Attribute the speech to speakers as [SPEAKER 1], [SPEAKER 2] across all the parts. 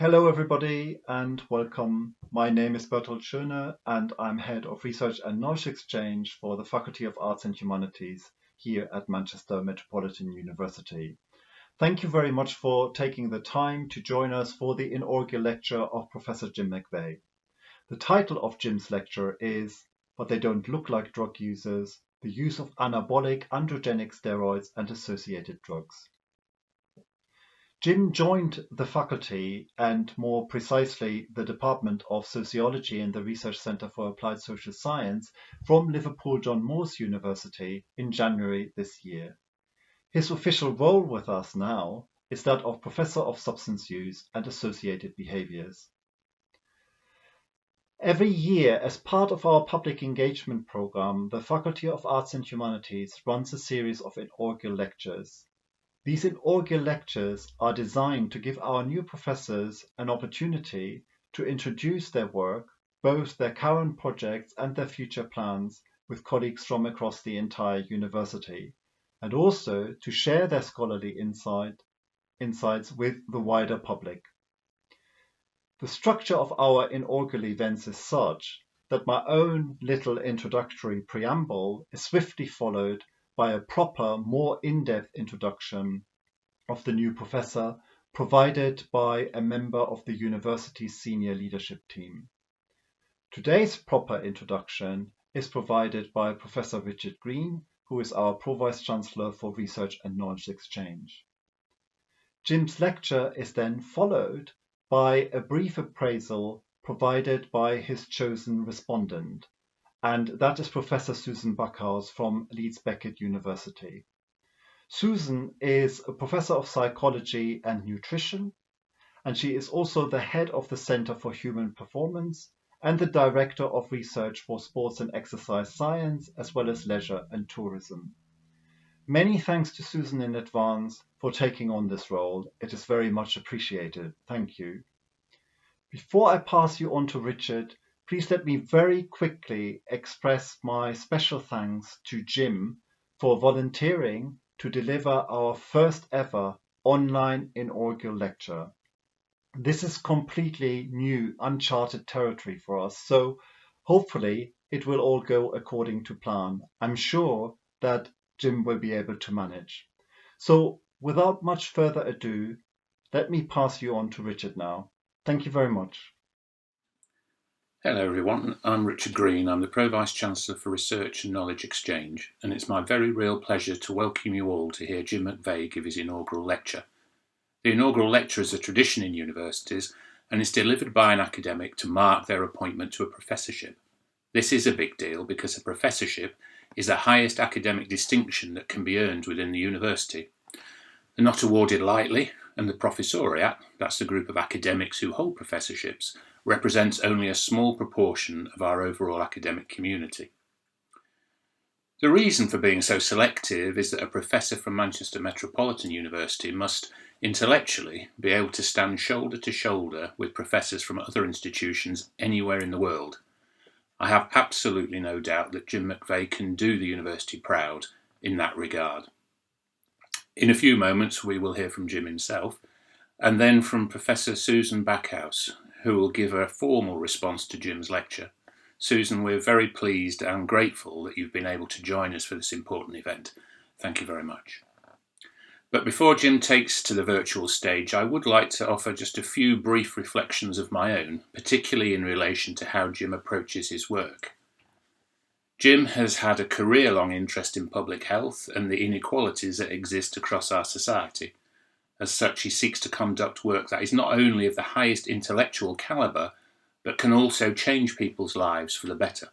[SPEAKER 1] Hello, everybody, and welcome. My name is Bertolt Schöne, and I'm Head of Research and Knowledge Exchange for the Faculty of Arts and Humanities here at Manchester Metropolitan University. Thank you very much for taking the time to join us for the inaugural lecture of Professor Jim McVeigh. The title of Jim's lecture is "But They Don't Look Like Drug Users: The Use of Anabolic Androgenic Steroids and Associated Drugs." Jim joined the faculty, and more precisely the Department of Sociology and the Research Centre for Applied Social Science, from Liverpool John Moores University in January this year. His official role with us now is that of Professor of Substance Use and Associated Behaviours. Every year, as part of our public engagement programme, the Faculty of Arts and Humanities runs a series of inaugural lectures. These inaugural lectures are designed to give our new professors an opportunity to introduce their work, both their current projects and their future plans, with colleagues from across the entire university, and also to share their scholarly insights with the wider public. The structure of our inaugural events is such that my own little introductory preamble is swiftly followed by a proper, more in-depth introduction of the new professor provided by a member of the university's senior leadership team. Today's proper introduction is provided by Professor Richard Green, who is our Pro-Vice Chancellor for Research and Knowledge Exchange. Jim's lecture is then followed by a brief appraisal provided by his chosen respondent, and that is Professor Susan Backhaus from Leeds Beckett University. Susan is a professor of psychology and nutrition, and she is also the head of the Center for Human Performance and the director of research for sports and exercise science, as well as leisure and tourism. Many thanks to Susan in advance for taking on this role. It is very much appreciated. Thank you. Before I pass you on to Richard, please let me very quickly express my special thanks to Jim for volunteering to deliver our first ever online inaugural lecture. This is completely new, uncharted territory for us, so hopefully it will all go according to plan. I'm sure that Jim will be able to manage. So without much further ado, let me pass you on to Richard now. Thank you very much.
[SPEAKER 2] Hello everyone, I'm Richard Green. I'm the Pro-Vice Chancellor for Research and Knowledge Exchange, and it's my very real pleasure to welcome you all to hear Jim McVeigh give his inaugural lecture. The inaugural lecture is a tradition in universities and is delivered by an academic to mark their appointment to a professorship. This is a big deal because a professorship is the highest academic distinction that can be earned within the university. They're not awarded lightly, and the professorial, that's the group of academics who hold professorships, represents only a small proportion of our overall academic community. The reason for being so selective is that a professor from Manchester Metropolitan University must intellectually be able to stand shoulder to shoulder with professors from other institutions anywhere in the world. I have absolutely no doubt that Jim McVeigh can do the university proud in that regard. In a few moments we will hear from Jim himself, and then from Professor Susan Backhaus, who will give a formal response to Jim's lecture. Susan, we're very pleased and grateful that you've been able to join us for this important event. Thank you very much. But before Jim takes to the virtual stage, I would like to offer just a few brief reflections of my own, particularly in relation to how Jim approaches his work. Jim has had a career-long interest in public health and the inequalities that exist across our society. As such, he seeks to conduct work that is not only of the highest intellectual calibre, but can also change people's lives for the better.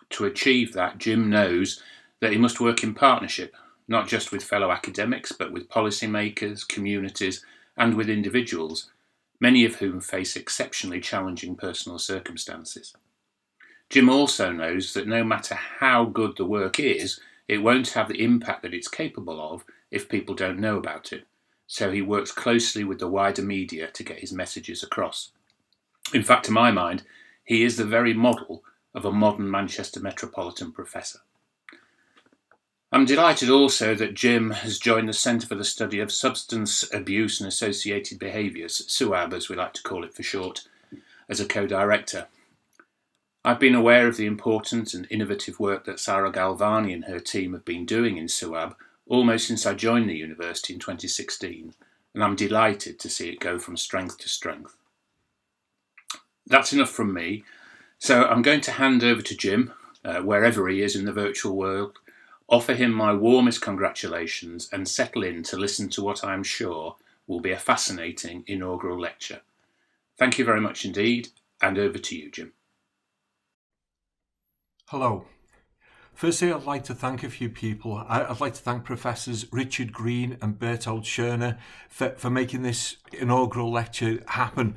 [SPEAKER 2] To achieve that, Jim knows that he must work in partnership, not just with fellow academics, but with policymakers, communities, and with individuals, many of whom face exceptionally challenging personal circumstances. Jim also knows that no matter how good the work is, it won't have the impact that it's capable of if people don't know about it. So he works closely with the wider media to get his messages across. In fact, to my mind, he is the very model of a modern Manchester Metropolitan professor. I'm delighted also that Jim has joined the Centre for the Study of Substance Abuse and Associated Behaviours, SUAB as we like to call it for short, as a co-director. I've been aware of the important and innovative work that Sarah Galvani and her team have been doing in SUAB almost since I joined the university in 2016, and I'm delighted to see it go from strength to strength. That's enough from me, so I'm going to hand over to Jim, wherever he is in the virtual world, offer him my warmest congratulations and settle in to listen to what I'm sure will be a fascinating inaugural lecture. Thank you very much indeed, and over to you, Jim.
[SPEAKER 3] Hello. Firstly, I'd like to thank a few people. I'd like to thank Professors Richard Green and Bertold Schörner for making this inaugural lecture happen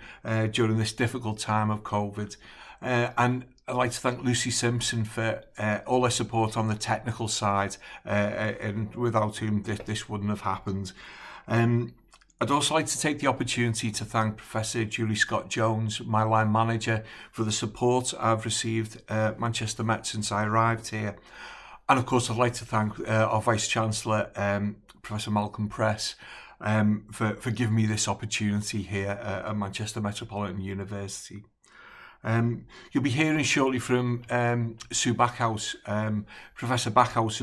[SPEAKER 3] during this difficult time of COVID. And I'd like to thank Lucy Simpson for all her support on the technical side, and without whom this wouldn't have happened. I'd also like to take the opportunity to thank Professor Julie Scott-Jones, my line manager, for the support I've received at Manchester Met since I arrived here. And of course, I'd like to thank our Vice-Chancellor, Professor Malcolm Press, for giving me this opportunity here at Manchester Metropolitan University. You'll be hearing shortly from Sue Backhouse. Professor Backhouse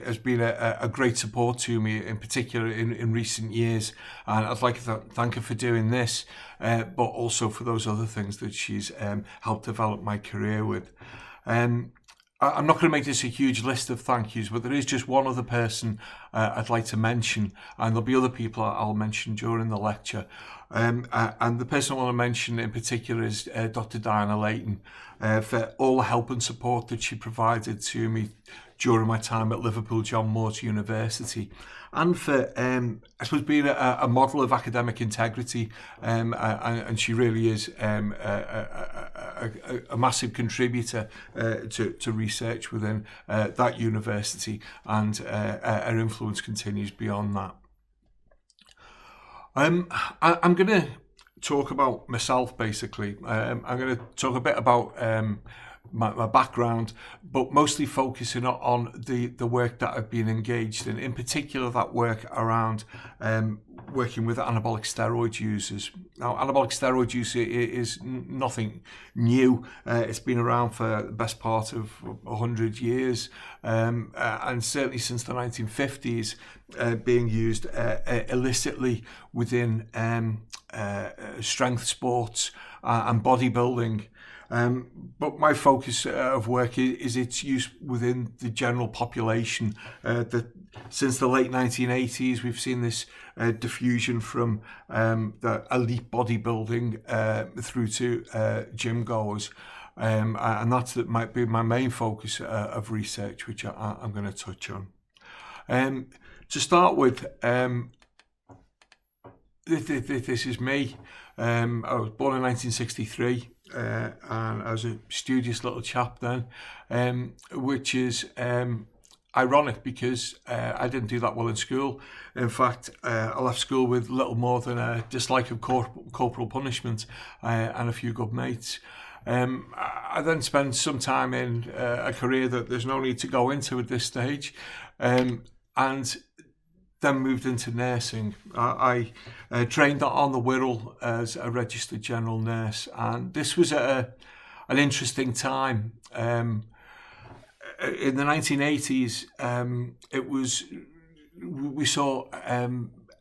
[SPEAKER 3] has been a great support to me, in particular in recent years, and I'd like to thank her for doing this, but also for those other things that she's helped develop my career with. I'm not going to make this a huge list of thank yous, but there is just one other person I'd like to mention, and there'll be other people I'll mention during the lecture. And the person I want to mention in particular is Dr. Diana Layton, for all the help and support that she provided to me during my time at Liverpool John Moores University, and for, I suppose, being a model of academic integrity, and she really is a massive contributor to research within that university, and her influence continues beyond that. I'm going to talk about myself, basically. I'm going to talk a bit about my background, but mostly focusing on the work that I've been engaged in particular that work around working with anabolic steroid users. Now, anabolic steroid use is nothing new. It's been around for the best part of 100 years, and certainly since the 1950s, being used illicitly within strength sports and bodybuilding. But my focus of work is its use within the general population. That since the late 1980s, we've seen this diffusion from the elite bodybuilding through to gym goers. And that might be my main focus of research, which I'm going to touch on. To start with, this is me. I was born in 1963. And I was a studious little chap then, which is ironic because I didn't do that well in school. In fact, I left school with little more than a dislike of corporal punishment and a few good mates. I then spent some time in a career that there's no need to go into at this stage, and then moved into nursing. I trained on the Wirral as a registered general nurse, and this was an interesting time. In the 1980s, we saw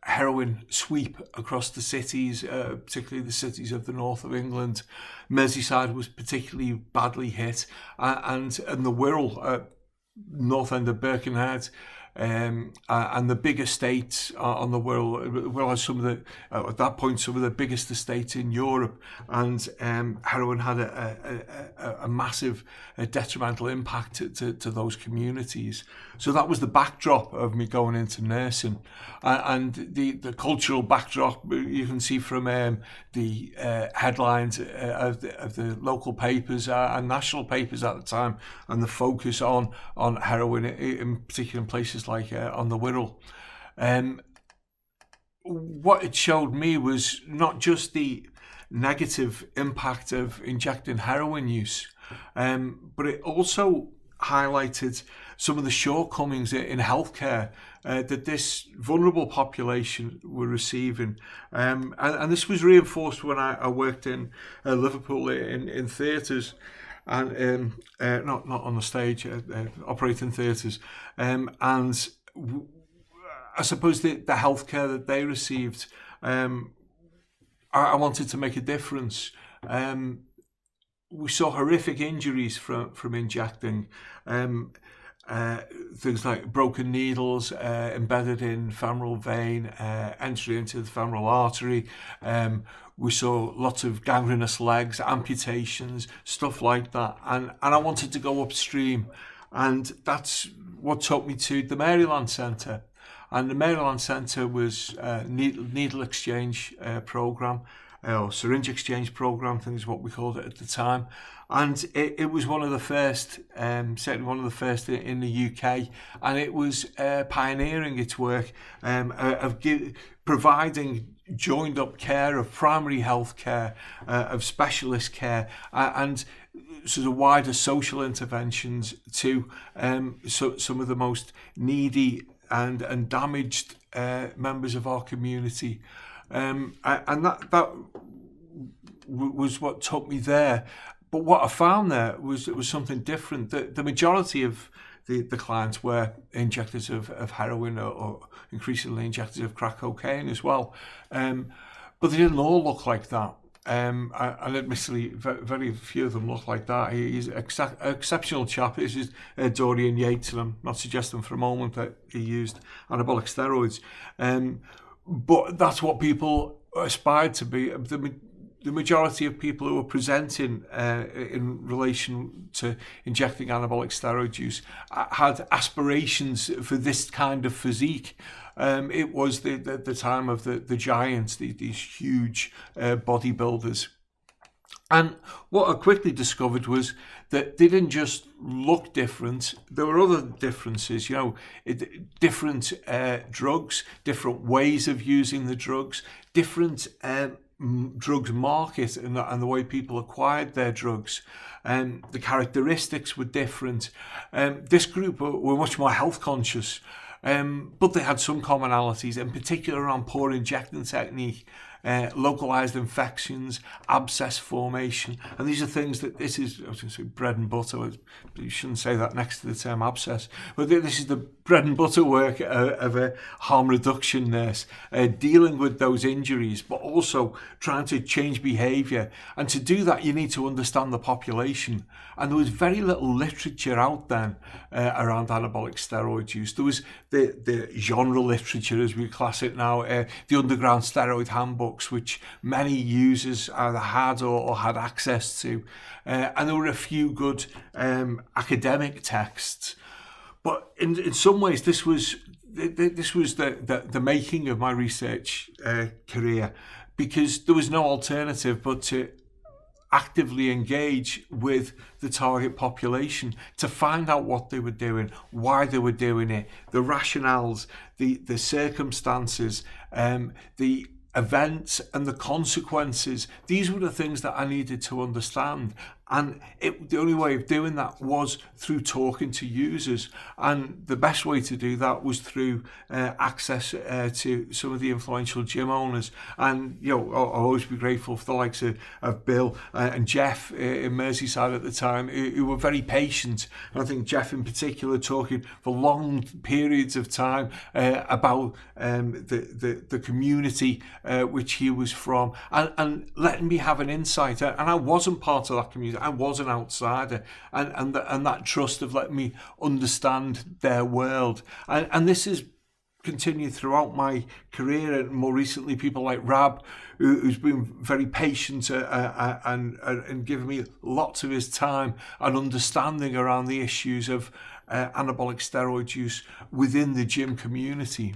[SPEAKER 3] heroin sweep across the cities, particularly the cities of the north of England. Merseyside was particularly badly hit, and the Wirral, north end of Birkenhead, and the big estates on the Wirral, well, as at that point, some of the biggest estates in Europe, and heroin had a massive detrimental impact to those communities. So that was the backdrop of me going into nursing, and the cultural backdrop you can see from the headlines of the local papers and national papers at the time, and the focus on heroin, in particular in places like on the Wirral. What it showed me was not just the negative impact of injecting heroin use, but it also highlighted some of the shortcomings in healthcare that this vulnerable population were receiving. And this was reinforced when I worked in Liverpool in theatres, and not on the stage, operating theatres. And I suppose the healthcare that they received, I wanted to make a difference. We saw horrific injuries from injecting. Things like broken needles embedded in femoral vein, entry into the femoral artery. We saw lots of gangrenous legs, amputations, stuff like that. And I wanted to go upstream. And that's what took me to the Maryland Centre. And the Maryland Centre was a needle exchange program, or syringe exchange program, I think is what we called it at the time. And it was one of the first, certainly one of the first in the UK, and it was pioneering its work of providing joined up care of primary health care, of specialist care, and sort of wider social interventions to some of the most needy and damaged members of our community. And that was what took me there. But what I found there was something different. The majority of the clients were injectors of heroin or increasingly injectors of crack cocaine as well. But they didn't all look like that. And admittedly, very few of them look like that. He's an exceptional chap. This is Dorian Yates, and I'm not suggesting for a moment that he used anabolic steroids. But that's what people aspired to be. The majority of people who were presenting in relation to injecting anabolic steroid use had aspirations for this kind of physique. It was the time of the giants, these huge bodybuilders. And what I quickly discovered was that they didn't just look different. There were other differences, different drugs, different ways of using the drugs, different drugs market and the way people acquired their drugs. The characteristics were different. This group were much more health conscious, but they had some commonalities, in particular around poor injecting technique, localized infections, abscess formation, and these are things that I was going to say bread and butter. You shouldn't say that next to the term abscess, but this is the bread and butter work of a harm reduction nurse, dealing with those injuries, but also trying to change behaviour. And to do that, you need to understand the population. And there was very little literature out then around anabolic steroid use. There was the genre literature, as we class it now, the underground steroid handbooks, which many users either had or had access to. And there were a few good academic texts. But in some ways, this was the making of my research career, because there was no alternative but to actively engage with the target population to find out what they were doing, why they were doing it, the rationales, the circumstances, the events and the consequences. These were the things that I needed to understand. And the only way of doing that was through talking to users. And the best way to do that was through access to some of the influential gym owners. And, I'll always be grateful for the likes of Bill and Jeff in Merseyside at the time, who were very patient. And I think Jeff in particular talking for long periods of time about the community which he was from, and letting me have an insight. And I wasn't part of that community. I was an outsider, and that trust of letting me understand their world. And this has continued throughout my career, and more recently people like Rab, who's been very patient and given me lots of his time and understanding around the issues of anabolic steroid use within the gym community.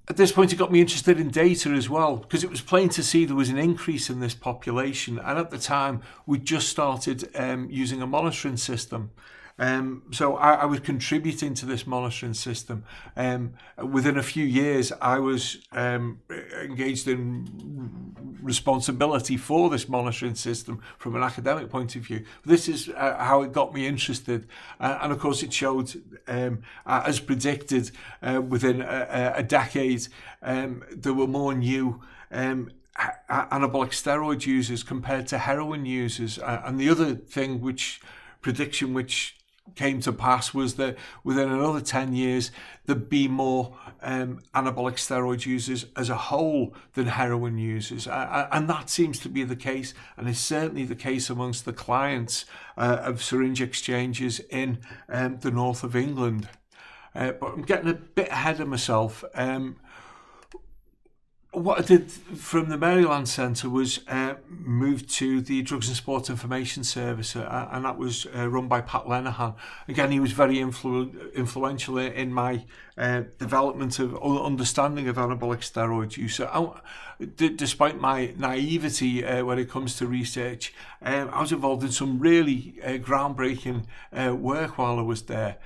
[SPEAKER 3] At this point, it got me interested in data as well, because it was plain to see there was an increase in this population. And at the time, we just started using a monitoring system. So I was contributing to this monitoring system. Within a few years, I was engaged in responsibility for this monitoring system from an academic point of view. This is how it got me interested, and of course it showed, as predicted, within a decade, there were more new anabolic steroid users compared to heroin users. And the other thing, which came to pass, was that within another 10 years there'd be more anabolic steroid users as a whole than heroin users, and that seems to be the case, and is certainly the case amongst the clients of syringe exchanges in the north of England. But I'm getting a bit ahead of myself. What I did from the Maryland Centre was move to the Drugs and Sport Information Service, and that was run by Pat Lenihan. Again, he was very influential in my development of understanding of anabolic steroid use. Despite my naivety when it comes to research, I was involved in some really groundbreaking work while I was there,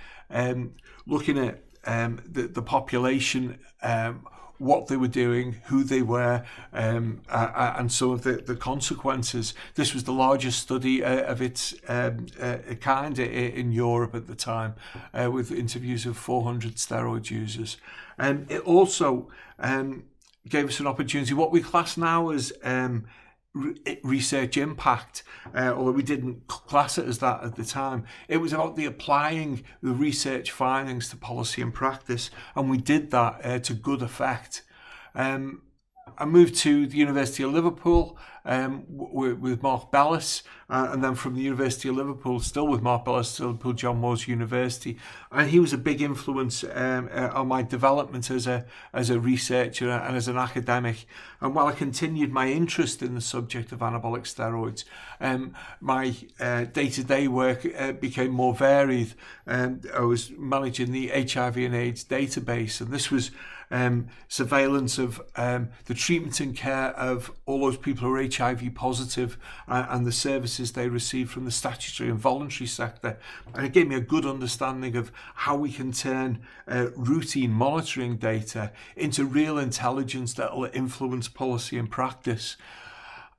[SPEAKER 3] looking at the population, what they were doing, who they were, and some of the consequences. This was the largest study of its kind in Europe at the time, with interviews of 400 steroid users. It also gave us an opportunity, what we class now as research impact, although we didn't class it as that at the time. It was about the applying the research findings to policy and practice, and we did that to good effect. I moved to the University of Liverpool with Mark Bellis, and then from the University of Liverpool, still with Mark Bellis, to Liverpool John Moores University, and he was a big influence on my development as a researcher and as an academic. And while I continued my interest in the subject of anabolic steroids, my day-to-day work became more varied. I was managing the HIV and AIDS Database, and this was surveillance of the treatment and care of all those people who are HIV positive, and the services they receive from the statutory and voluntary sector. And it gave me a good understanding of how we can turn routine monitoring data into real intelligence that will influence policy and practice,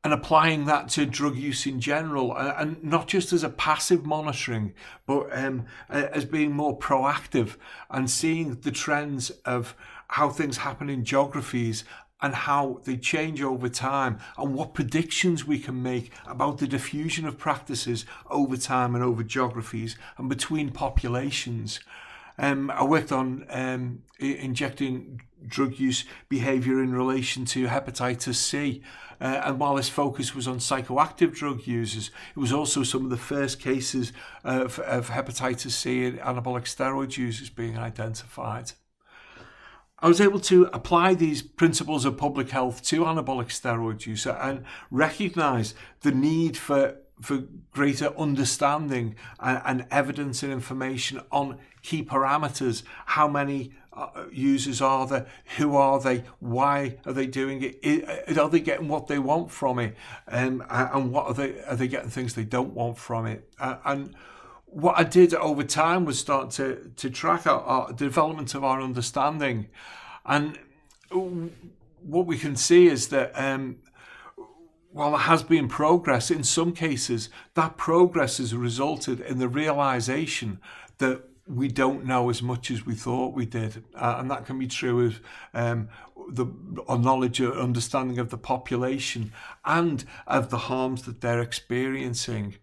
[SPEAKER 3] and applying that to drug use in general, and not just as a passive monitoring, but as being more proactive and seeing the trends of how things happen in geographies and how they change over time, and what predictions we can make about the diffusion of practices over time and over geographies and between populations. I worked on injecting drug use behaviour in relation to hepatitis C, and while this focus was on psychoactive drug users, it was also some of the first cases of hepatitis C in anabolic steroid users being identified. I was able to apply these principles of public health to anabolic steroid use and recognise the need for greater understanding and evidence and information on key parameters. How many users are there? Who are they? Why are they doing it? Are they getting what they want from it? And what are they getting things they don't want from it? And what I did over time was start to track our development of our understanding. And what we can see is that while there has been progress, in some cases, that progress has resulted in the realisation that we don't know as much as we thought we did. And that can be true of our knowledge or understanding of the population and of the harms that they're experiencing.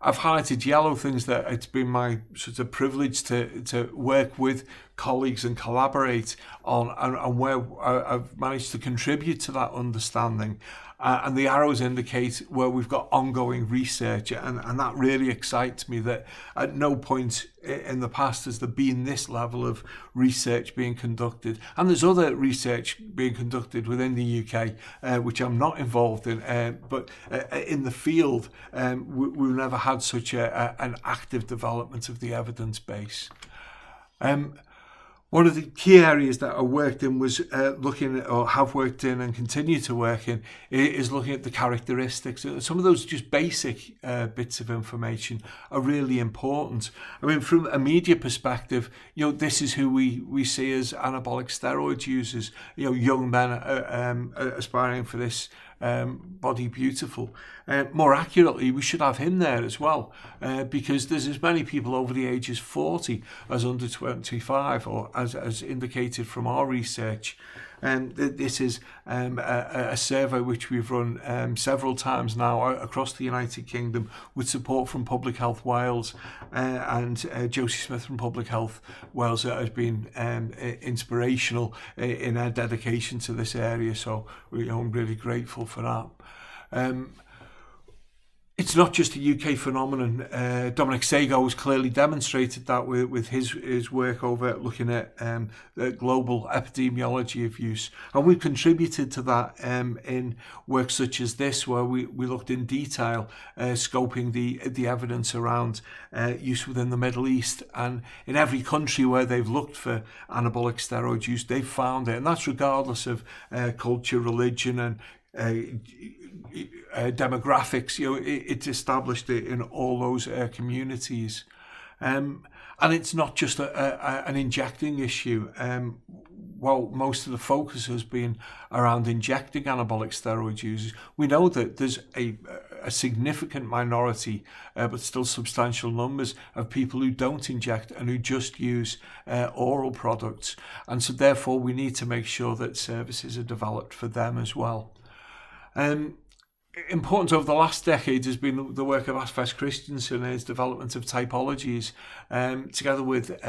[SPEAKER 3] I've highlighted yellow things that it's been my sort of privilege to work with colleagues and collaborate on, and where I've managed to contribute to that understanding. And the arrows indicate where we've got ongoing research, and that really excites me, that at no point in the past has there been this level of research being conducted. And there's other research being conducted within the UK, which I'm not involved in, but in the field, we've never had such an active development of the evidence base. One of the key areas that I worked in was looking at, or have worked in and continue to work in, is looking at the characteristics. Some of those just basic bits of information are really important. I mean, from a media perspective, this is who we see as anabolic steroid users, young men aspiring for this body beautiful. More accurately, we should have him there as well, because there's as many people over the age of 40 as under 25, or as indicated from our research. This is a survey which we've run several times now across the United Kingdom with support from Public Health Wales, and Josie Smith from Public Health Wales has been inspirational in our dedication to this area, so I'm really grateful for that. It's not just a UK phenomenon. Dominic Sago has clearly demonstrated that with his work over looking at the global epidemiology of use. And we've contributed to that in work such as this, where we looked in detail, scoping the evidence around use within the Middle East. And in every country where they've looked for anabolic steroid use, they've found it. And that's regardless of culture, religion, and demographics. It's established in all those communities, and it's not just an injecting issue. Well, most of the focus has been around injecting anabolic steroid users. We know that there's a significant minority, but still substantial numbers of people who don't inject and who just use oral products, and so therefore we need to make sure that services are developed for them as well. Important over the last decade has been the work of Asfes Christensen and his development of typologies. Together with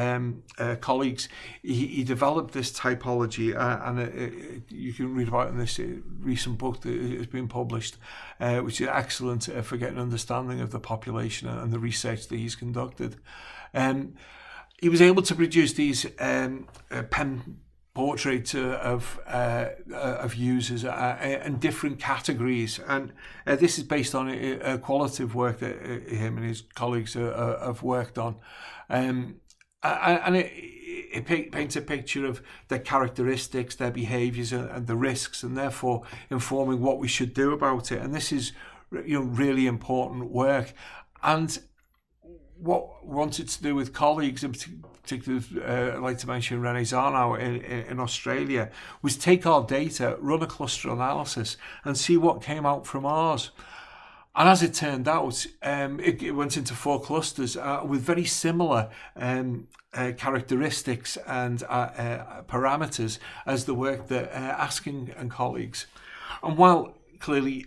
[SPEAKER 3] colleagues, he developed this typology, and you can read about it in this recent book that has been published, which is excellent for getting an understanding of the population and the research that he's conducted. He was able to produce these pen portraits of users in different categories, and this is based on a qualitative work that him and his colleagues have worked on, and it paints a picture of their characteristics, their behaviours, and the risks, and therefore informing what we should do about it. And this is really important work. And what we wanted to do with colleagues, in particular, I'd like to mention René Zarnow in Australia, was take our data, run a cluster analysis, and see what came out from ours. And as it turned out, it went into 4 clusters with very similar characteristics and parameters as the work that Askin and colleagues. And while clearly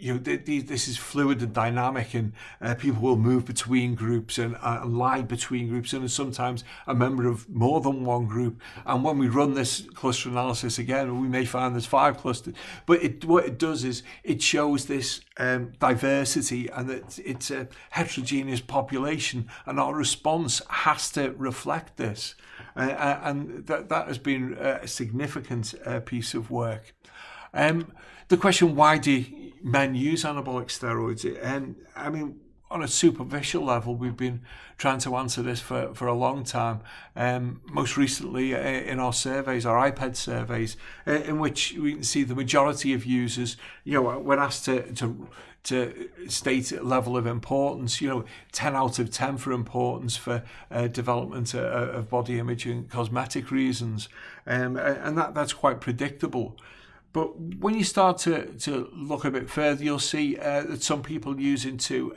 [SPEAKER 3] this is fluid and dynamic, and people will move between groups and lie between groups, and sometimes a member of more than one group. And when we run this cluster analysis again, we may find there's 5 clusters. But what it does is it shows this diversity, and that it's a heterogeneous population, and our response has to reflect this. And that has been a significant piece of work. The question, why do men use anabolic steroids? I mean, on a superficial level, we've been trying to answer this for a long time. Most recently in our surveys, our iPad surveys, in which we can see the majority of users, when asked to state level of importance, 10 out of 10 for importance for development of body image and cosmetic reasons. And that's quite predictable. But when you start to look a bit further, you'll see that some people use it to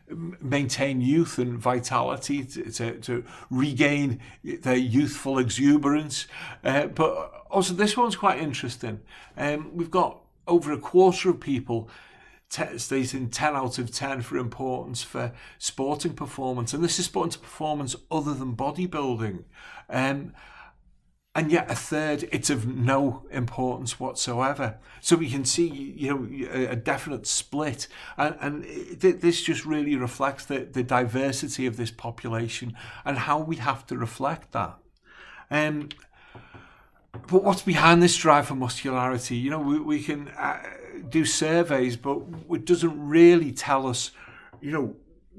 [SPEAKER 3] maintain youth and vitality, to regain their youthful exuberance. But also this one's quite interesting. We've got over a quarter of people stating 10 out of 10 for importance for sporting performance. And this is sporting performance other than bodybuilding. And yet a third, it's of no importance whatsoever. So we can see, a definite split, and this just really reflects the diversity of this population and how we have to reflect that. But what's behind this drive for muscularity? We can do surveys, but it doesn't really tell us,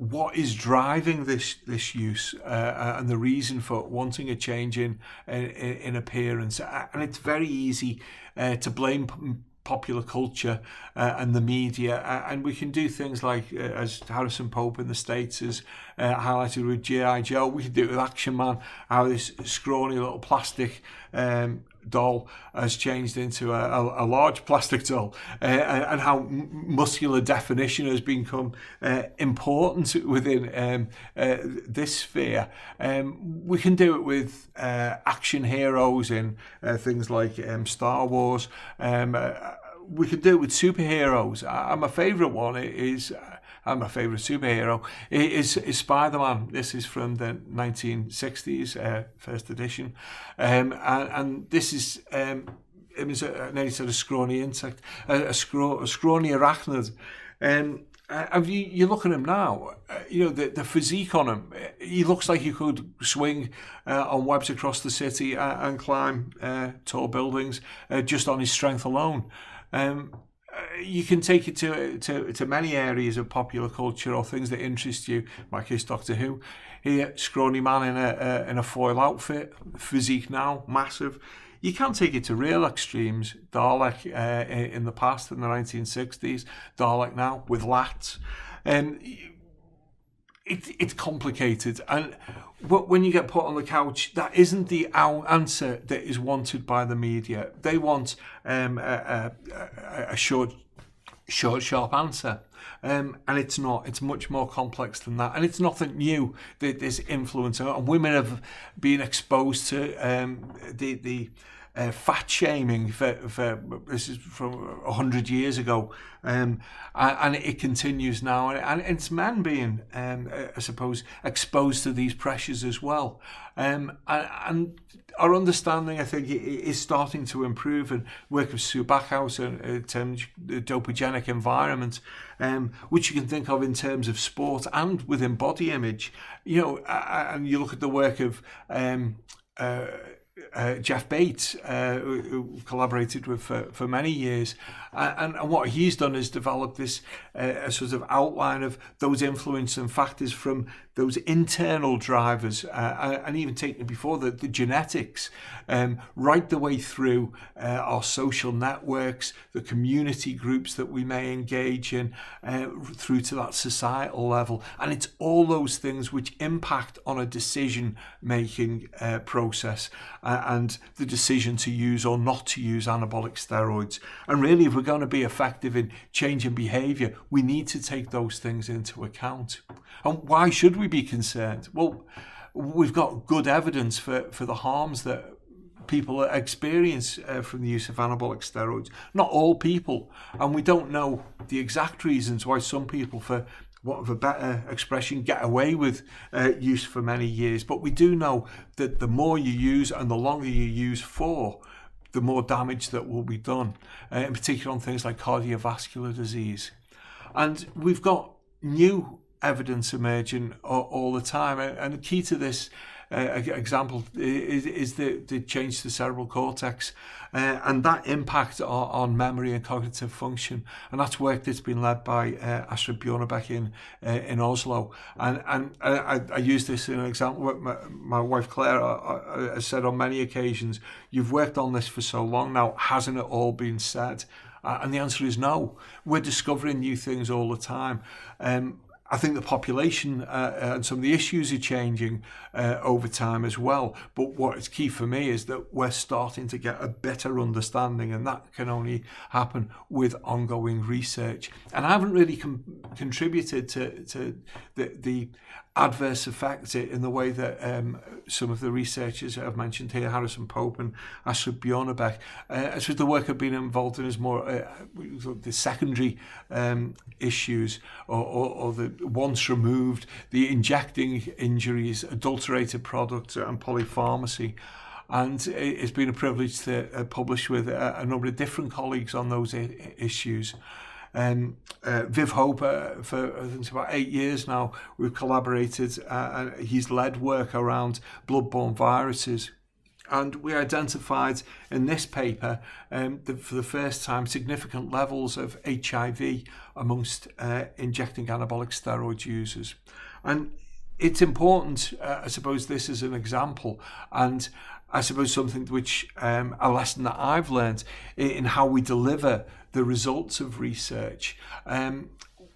[SPEAKER 3] what is driving this use and the reason for wanting a change in appearance. And it's very easy to blame popular culture and the media, and we can do things like, as Harrison Pope in the States has highlighted with G.I. Joe, we can do it with Action Man, how this scrawny little plastic doll has changed into a large plastic doll, and how muscular definition has become important within this sphere. We can do it with action heroes in things like Star Wars. We could do it with superheroes. My favourite one is... my favourite superhero is Spider-Man. This is from the 1960s, first edition. And this is an any sort of scrawny insect, a scrawny arachnid. You look at him now, the physique on him, he looks like he could swing on webs across the city and climb tall buildings just on his strength alone. You can take it to many areas of popular culture or things that interest you. My case, Doctor Who. Here, scrawny man in a foil outfit, physique now, massive. You can take it to real extremes. Dalek in the past, in the 1960s. Dalek now with lats. It's complicated, and when you get put on the couch, that isn't the answer that is wanted by the media. They want a short, sharp answer, and it's not. It's much more complex than that, and it's nothing new. This influence, and women have been exposed to the fat shaming for this is from 100 years ago, and it continues now, and it's men being I suppose exposed to these pressures as well, and our understanding, I think, is starting to improve, and work of Sue Backhouse in terms of dopogenic environment, which you can think of in terms of sport and within body image, and you look at the work of Jeff Bates, who collaborated with for many years, and what he's done is develop this a sort of outline of those influencing factors from those internal drivers, and even taking before the genetics, right the way through our social networks, the community groups that we may engage in, through to that societal level. And it's all those things which impact on a decision-making process, and the decision to use or not to use anabolic steroids. And really, if we're going to be effective in changing behaviour, we need to take those things into account. And why should we be concerned? Well, we've got good evidence for the harms that people experience from the use of anabolic steroids. Not all people, and we don't know the exact reasons why some people, for want of a better expression, get away with use for many years. But we do know that the more you use and the longer you use for, the more damage that will be done, in particular on things like cardiovascular disease. And we've got new evidence emerging all the time, and the key to this example is the change to the cerebral cortex, and that impact on memory and cognitive function. And that's work that's been led by Astrid Bjornebekk in Oslo. And I use this in an example. My wife Claire has said on many occasions, "You've worked on this for so long now, hasn't it all been said?" And the answer is no. We're discovering new things all the time. I think the population and some of the issues are changing over time as well. But what is key for me is that we're starting to get a better understanding, and that can only happen with ongoing research. And I haven't really contributed to the adverse effects in the way that some of the researchers I've mentioned here, Harrison Pope and Astrid Bjornebekk. As with the work I've been involved in is more the secondary issues, or the once removed, the injecting injuries, adulterated products and polypharmacy. And it's been a privilege to publish with a number of different colleagues on those issues. Viv Hope, for I think it's about 8 years now, we've collaborated, and he's led work around bloodborne viruses. And we identified in this paper, for the first time, significant levels of HIV amongst injecting anabolic steroid users. And it's important, I suppose this is an example, and I suppose something which, a lesson that I've learned in how we deliver the results of research.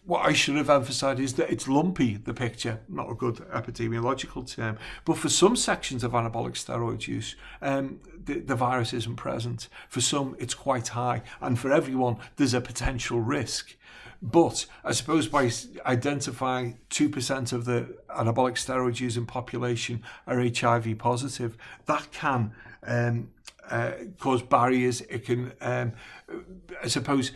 [SPEAKER 3] What I should have emphasised is that it's lumpy, the picture, not a good epidemiological term, but for some sections of anabolic steroid use, the virus isn't present. For some, it's quite high, and for everyone, there's a potential risk. But I suppose by identifying 2% of the anabolic steroid using population are HIV positive, that can cause barriers. It can, I suppose,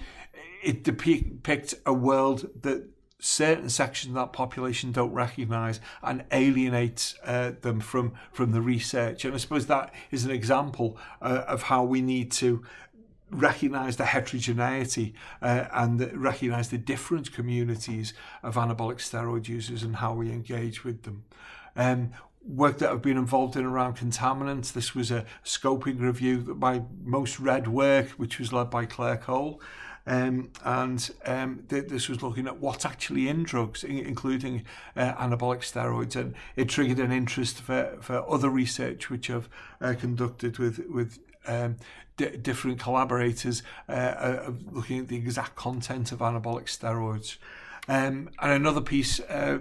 [SPEAKER 3] it depicts a world that certain sections of that population don't recognise and alienates them from the research. And I suppose that is an example of how we need to recognise the heterogeneity and recognise the different communities of anabolic steroid users and how we engage with them. Work that I've been involved in around contaminants. This was a scoping review, my most read work, which was led by Claire Cole. This was looking at what's actually in drugs, including anabolic steroids, and it triggered an interest for other research which I've conducted with different collaborators, looking at the exact content of anabolic steroids. And another piece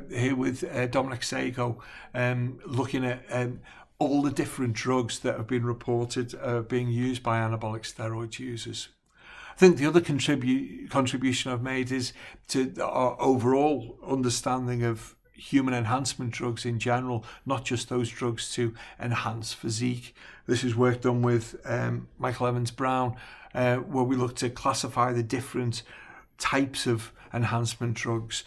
[SPEAKER 3] here with Dominic Sago, looking at all the different drugs that have been reported being used by anabolic steroid users. I think the other contribution I've made is to our overall understanding of human enhancement drugs in general, not just those drugs to enhance physique. This is work done with Michael Evans-Brown, where we look to classify the different types of enhancement drugs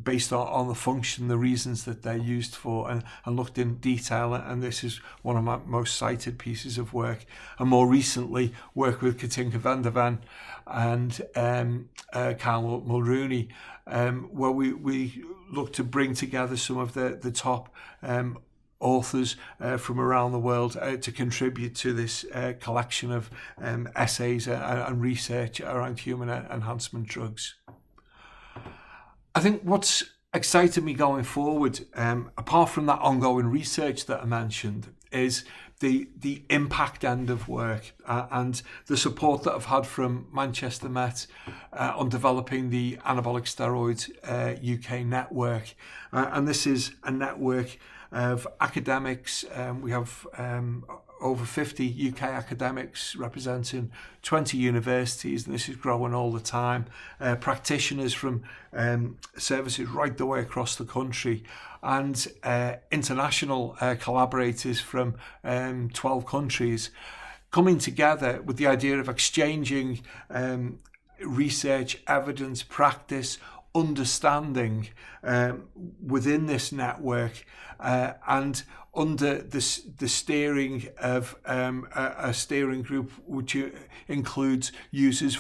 [SPEAKER 3] based on the function, the reasons that they're used for, and looked in detail. And this is one of my most cited pieces of work. And more recently, work with Katinka van der Ven and Carl Mulrooney, where we look to bring together some of the top authors from around the world to contribute to this collection of essays and research around human enhancement drugs. I think what's excited me going forward, apart from that ongoing research that I mentioned, is the impact end of work and the support that I've had from Manchester Met on developing the Anabolic Steroids UK network. And this is a network of academics. We have over 50 UK academics representing 20 universities, and this is growing all the time. Practitioners from services right the way across the country, and international collaborators from 12 countries, coming together with the idea of exchanging research, evidence, practice, understanding within this network, and under the steering of a steering group which includes users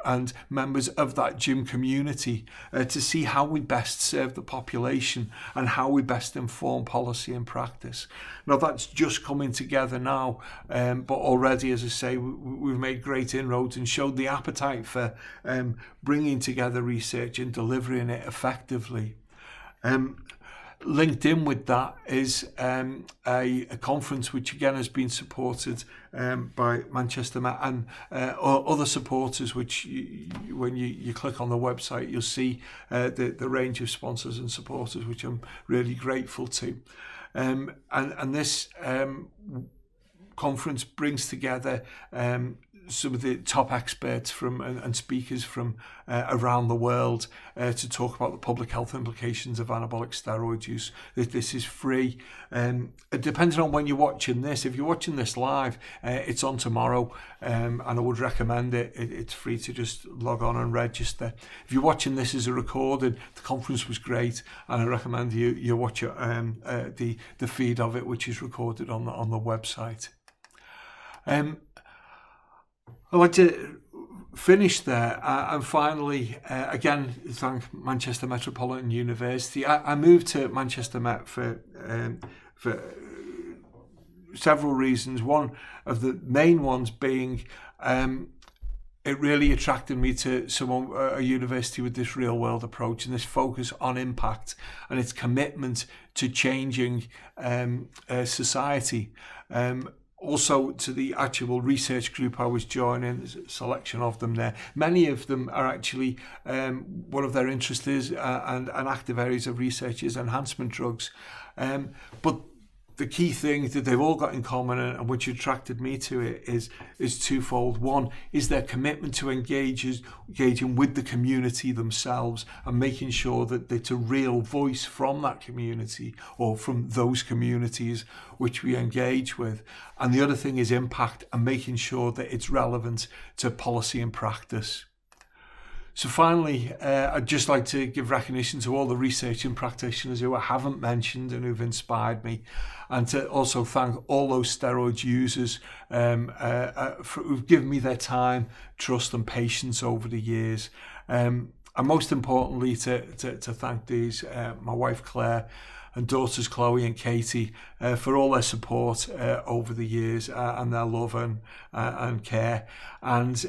[SPEAKER 3] and members of that gym community, to see how we best serve the population and how we best inform policy and practice. Now that's just coming together now, but already, as I say, we've made great inroads and showed the appetite for bringing together research and delivering it effectively. Linked in with that is a conference which again has been supported by Manchester Met and other supporters, which when you click on the website you'll see the range of sponsors and supporters, which I'm really grateful to. And this conference brings together some of the top experts from and speakers from around the world to talk about the public health implications of anabolic steroid use. This is free. Depending on when you're watching this, if you're watching this live, it's on tomorrow, and I would recommend it. It's free to just log on and register. If you're watching this as a recording, the conference was great, and I recommend you watch the feed of it, which is recorded on the website. I'd like to finish there and finally, again, thank Manchester Metropolitan University. I moved to Manchester Met for several reasons. One of the main ones being it really attracted me to a university with this real world approach and this focus on impact and its commitment to changing society. Also to the actual research group I was joining, there's a selection of them there. Many of them are actually, one of their interests is, and active areas of research is enhancement drugs. But the key thing that they've all got in common, and which attracted me to it, is twofold. One is their commitment to engaging with the community themselves and making sure that it's a real voice from that community or from those communities which we engage with. And the other thing is impact and making sure that it's relevant to policy and practice. So finally, I'd just like to give recognition to all the researching practitioners who I haven't mentioned and who've inspired me, and to also thank all those steroid users who've given me their time, trust and patience over the years. And most importantly, to thank these, my wife Claire, and daughters Chloe and Katie, for all their support over the years and their love and care, and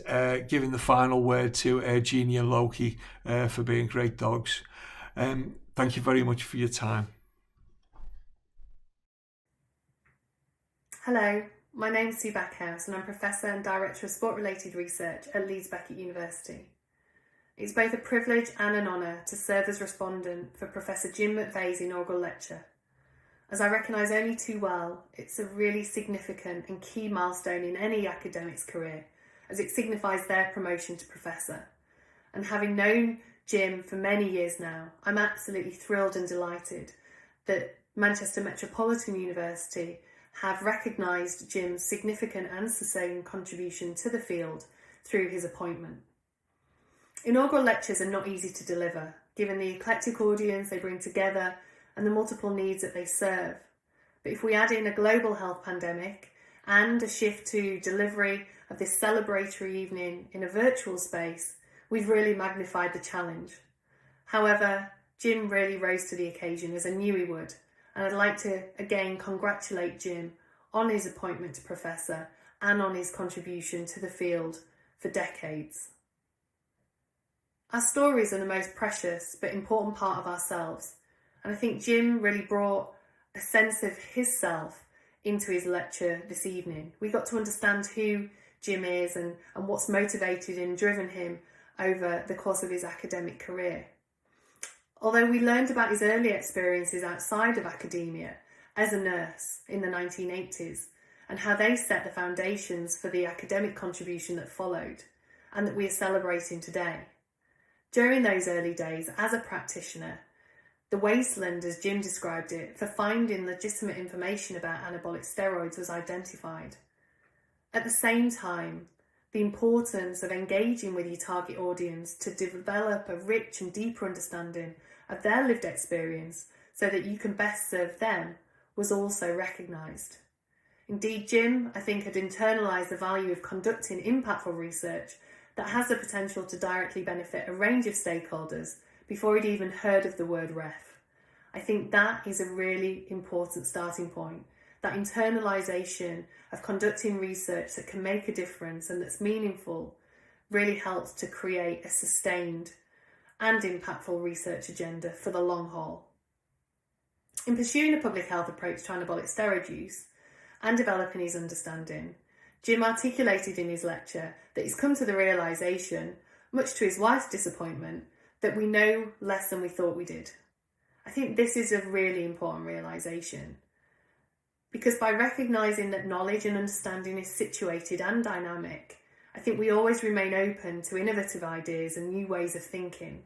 [SPEAKER 3] giving the final word to Jeannie and Loki for being great dogs. Thank you very much for your time.
[SPEAKER 4] Hello, my name is Sue Backhouse and I'm Professor and Director of Sport-Related Research at Leeds Beckett University. It's both a privilege and an honour to serve as respondent for Professor Jim McVeigh's inaugural lecture. As I recognise only too well, it's a really significant and key milestone in any academic's career, as it signifies their promotion to professor. And having known Jim for many years now, I'm absolutely thrilled and delighted that Manchester Metropolitan University have recognised Jim's significant and sustained contribution to the field through his appointment. Inaugural lectures are not easy to deliver, given the eclectic audience they bring together and the multiple needs that they serve. But if we add in a global health pandemic and a shift to delivery of this celebratory evening in a virtual space, we've really magnified the challenge. However, Jim really rose to the occasion, as I knew he would, and I'd like to again congratulate Jim on his appointment to professor and on his contribution to the field for decades. Our stories are the most precious but important part of ourselves, and I think Jim really brought a sense of his self into his lecture this evening. We got to understand who Jim is and what's motivated and driven him over the course of his academic career. Although we learned about his early experiences outside of academia as a nurse in the 1980s and how they set the foundations for the academic contribution that followed and that we are celebrating today. During those early days as a practitioner, the wasteland, as Jim described it, for finding legitimate information about anabolic steroids was identified. At the same time, the importance of engaging with your target audience to develop a rich and deeper understanding of their lived experience so that you can best serve them was also recognised. Indeed, Jim, I think, had internalised the value of conducting impactful research that has the potential to directly benefit a range of stakeholders before he'd even heard of the word ref. I think that is a really important starting point. That internalisation of conducting research that can make a difference and that's meaningful really helps to create a sustained and impactful research agenda for the long haul. In pursuing a public health approach to anabolic steroid use and developing his understanding, Jim articulated in his lecture that he's come to the realisation, much to his wife's disappointment, that we know less than we thought we did. I think this is a really important realisation, because by recognising that knowledge and understanding is situated and dynamic, I think we always remain open to innovative ideas and new ways of thinking.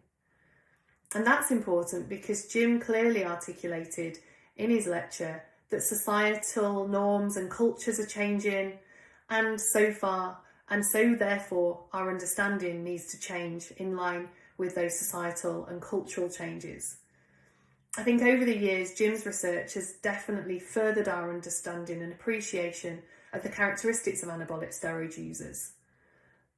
[SPEAKER 4] And that's important because Jim clearly articulated in his lecture that societal norms and cultures are changing, and so therefore our understanding needs to change in line with those societal and cultural changes. I think over the years, Jim's research has definitely furthered our understanding and appreciation of the characteristics of anabolic steroid users.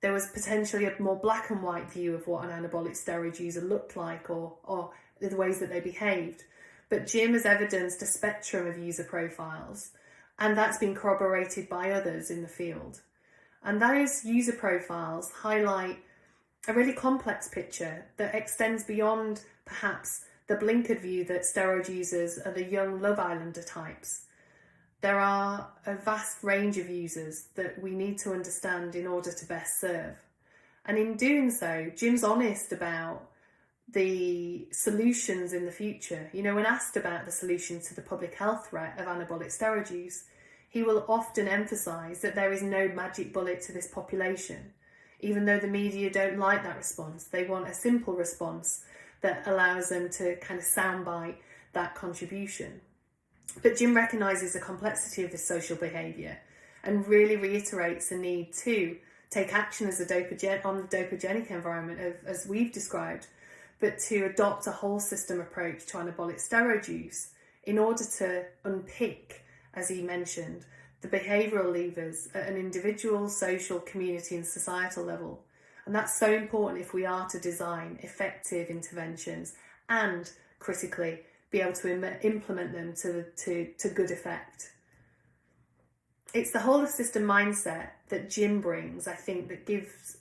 [SPEAKER 4] There was potentially a more black and white view of what an anabolic steroid user looked like or the ways that they behaved. But Jim has evidenced a spectrum of user profiles and that's been corroborated by others in the field. And those user profiles highlight a really complex picture that extends beyond perhaps the blinkered view that steroid users are the young Love Islander types. There are a vast range of users that we need to understand in order to best serve. And in doing so, Jim's honest about the solutions in the future. You know, when asked about the solution to the public health threat of anabolic steroid use, he will often emphasise that there is no magic bullet to this population, even though the media don't like that response. They want a simple response that allows them to kind of soundbite that contribution. But Jim recognises the complexity of this social behaviour and really reiterates the need to take action as on the dopogenic environment, as we've described, but to adopt a whole system approach to anabolic steroid use in order to unpick, as he mentioned, the behavioural levers at an individual, social, community and societal level. And that's so important if we are to design effective interventions and, critically, be able to implement them to good effect. It's the whole of system mindset that Jim brings, I think,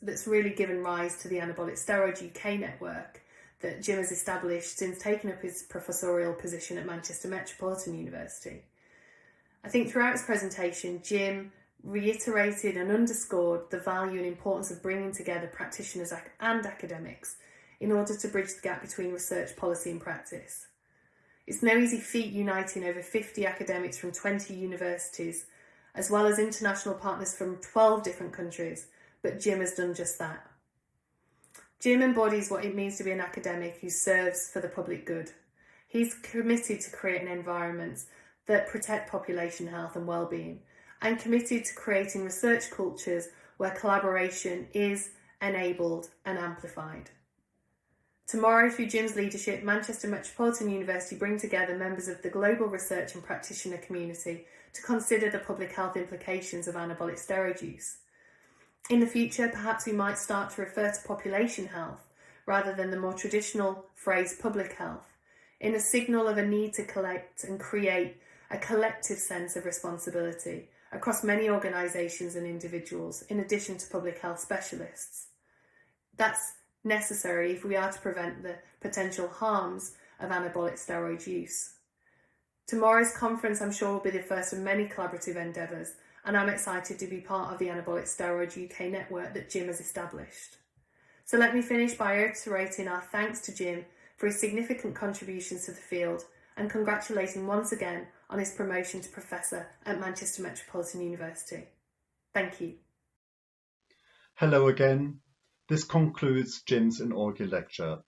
[SPEAKER 4] that's really given rise to the Anabolic Steroid UK network that Jim has established since taking up his professorial position at Manchester Metropolitan University. I think throughout his presentation, Jim reiterated and underscored the value and importance of bringing together practitioners and academics in order to bridge the gap between research, policy and practice. It's no easy feat uniting over 50 academics from 20 universities, as well as international partners from 12 different countries, but Jim has done just that. Jim embodies what it means to be an academic who serves for the public good. He's committed to creating environments that protect population health and well-being, and committed to creating research cultures where collaboration is enabled and amplified. Tomorrow, through Jim's leadership, Manchester Metropolitan University bring together members of the global research and practitioner community to consider the public health implications of anabolic steroid use. In the future, perhaps we might start to refer to population health rather than the more traditional phrase public health, in a signal of a need to collect and create a collective sense of responsibility across many organisations and individuals, in addition to public health specialists. That's necessary if we are to prevent the potential harms of anabolic steroid use. Tomorrow's conference, I'm sure, will be the first of many collaborative endeavours, and I'm excited to be part of the Anabolic Steroid UK network that Jim has established. So let me finish by reiterating our thanks to Jim for his significant contributions to the field, and congratulating once again on his promotion to Professor at Manchester Metropolitan University. Thank you.
[SPEAKER 1] Hello again. This concludes Jim's inaugural lecture.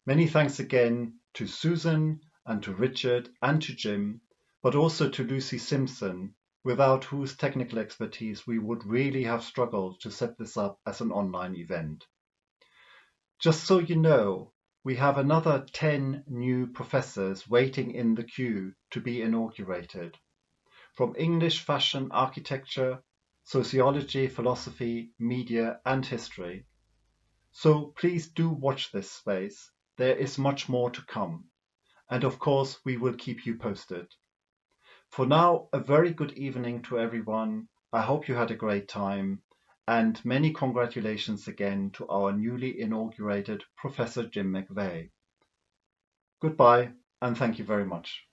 [SPEAKER 1] Many thanks again to Susan and to Richard and to Jim, but also to Lucy Simpson, without whose technical expertise we would really have struggled to set this up as an online event. Just so you know, we have another 10 new professors waiting in the queue to be inaugurated. From English, fashion, architecture, sociology, philosophy, media and history. So please do watch this space. There is much more to come. And of course, we will keep you posted. For now, a very good evening to everyone. I hope you had a great time. And many congratulations again to our newly inaugurated Professor Jim McVeigh. Goodbye, and thank you very much.